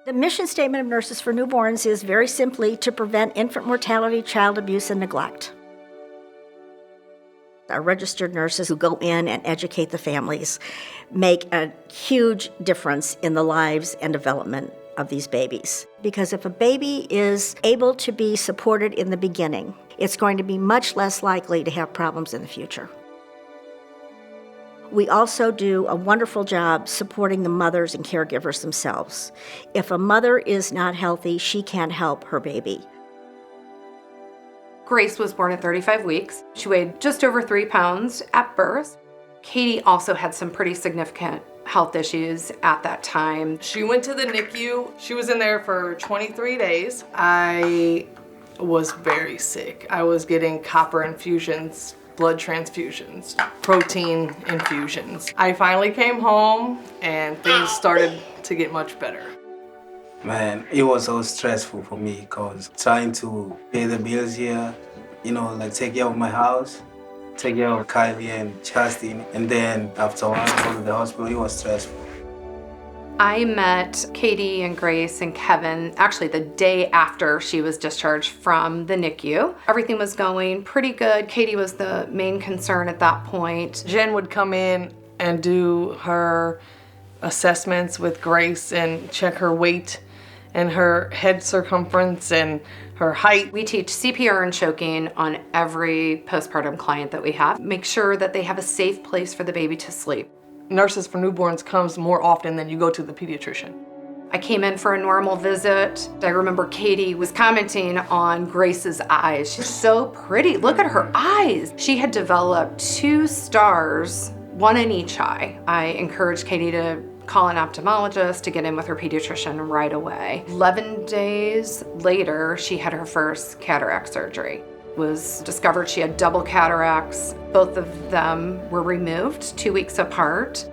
The mission statement of Nurses for Newborns is very simply to prevent infant mortality, child abuse, and neglect. Our registered nurses who go in and educate the families make a huge difference in the lives and development of these babies. Because if a baby is able to be supported in the beginning, it's going to be much less likely to have problems in the future. We also do a wonderful job supporting the mothers and caregivers themselves. If a mother is not healthy, she can't help her baby. Grace was born at 35 weeks. She weighed just over 3 pounds at birth. Katie also had some pretty significant health issues at that time. She went to the NICU. She was in there for 23 days. I was very sick. I was getting copper infusions, blood transfusions, protein infusions. I finally came home and things started to get much better. Man, it was so stressful for me because trying to pay the bills here, like take care of my house, take care of Kylie and Justin, and then after a while go to the hospital, it was stressful. I met Katie and Grace and Kevin actually the day after she was discharged from the NICU. Everything was going pretty good. Katie was the main concern at that point. Jen would come in and do her assessments with Grace and check her weight and her head circumference and her height. We teach CPR and choking on every postpartum client that we have. Make sure that they have a safe place for the baby to sleep. Nurses for Newborns comes more often than you go to the pediatrician. I came in for a normal visit. I remember Katie was commenting on Grace's eyes. She's so pretty, look at her eyes. She had developed 2 stars, 1 in each eye. I encouraged Katie to call an ophthalmologist to get in with her pediatrician right away. 11 days later, she had her first cataract surgery. It was discovered she had double cataracts. Both of them were removed 2 weeks apart.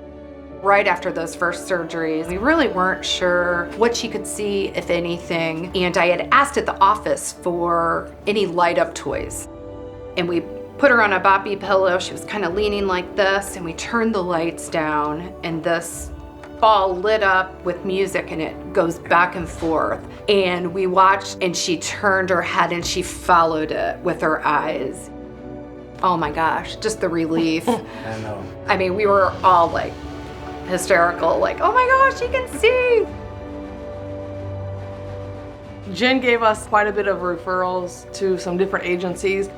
Right after those first surgeries, we really weren't sure what she could see, if anything, and I had asked at the office for any light-up toys. And we put her on a boppy pillow. She was kind of leaning like this, and we turned the lights down, and this ball lit up with music, and it goes back and forth. And we watched, and she turned her head, and she followed it with her eyes. Oh my gosh, just the relief. I know. I mean, we were all like hysterical, like, oh my gosh, she can see. Jen gave us quite a bit of referrals to some different agencies.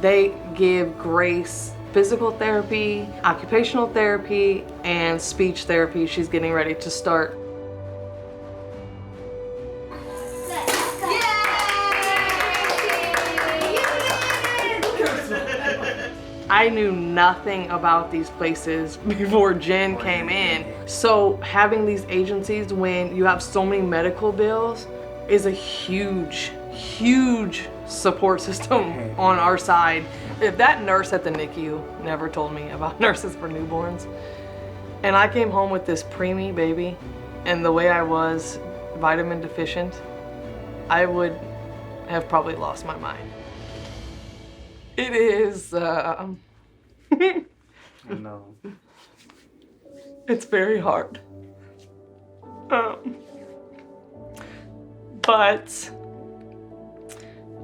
They give Grace physical therapy, occupational therapy, and speech therapy. She's getting ready to start. I knew nothing about these places before Jen came in. So having these agencies when you have so many medical bills is a huge, huge support system on our side. If that nurse at the NICU never told me about Nurses for Newborns, and I came home with this preemie baby, and the way I was vitamin deficient, I would have probably lost my mind. It is, I know. It's very hard. But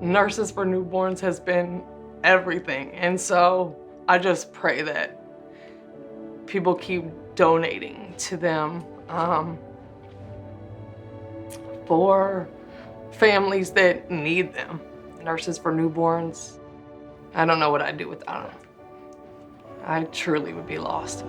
Nurses for Newborns has been everything. And so I just pray that people keep donating to them for families that need them. Nurses for Newborns, I don't know what I'd do without them. I truly would be lost.